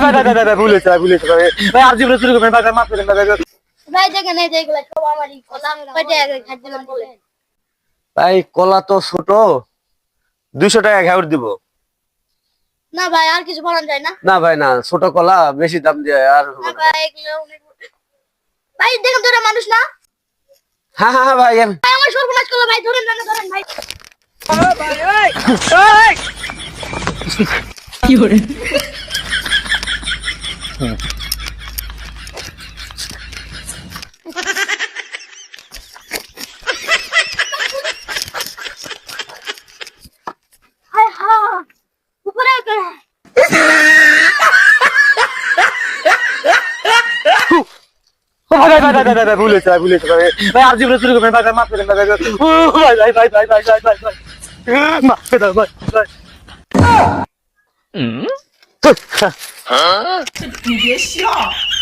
ভাই ভুল হয়েছে ভাই আর জীবনে শুরু করবেন ভাই মাফ করেন ভাই ভাই দেখেন এই যে এগুলা সব আমারই কলা কয়টা খাদ্য দাম বলে ভাই কলা তো ছোট 200 টাকা ঘাউর দিব না ভাই আর কিছু বলা যায় না না ভাই না ছোট কলা বেশি দাম দিয়ে আর না ভাই এগুলো ভাই দেখেন তোরা মানুষ না হ্যাঁ ভাই ভাই আমার সর্বনাশ করলো ভাই ধরেন না ধরেন ভাই কি হরে হায় হা উপরে উঠে ভাই ভুল হয়েছে ভাই আর জীবনে শুরু করবেন ভাই মাফ করেন ভাই মাফ করে দাও ভাই你别笑。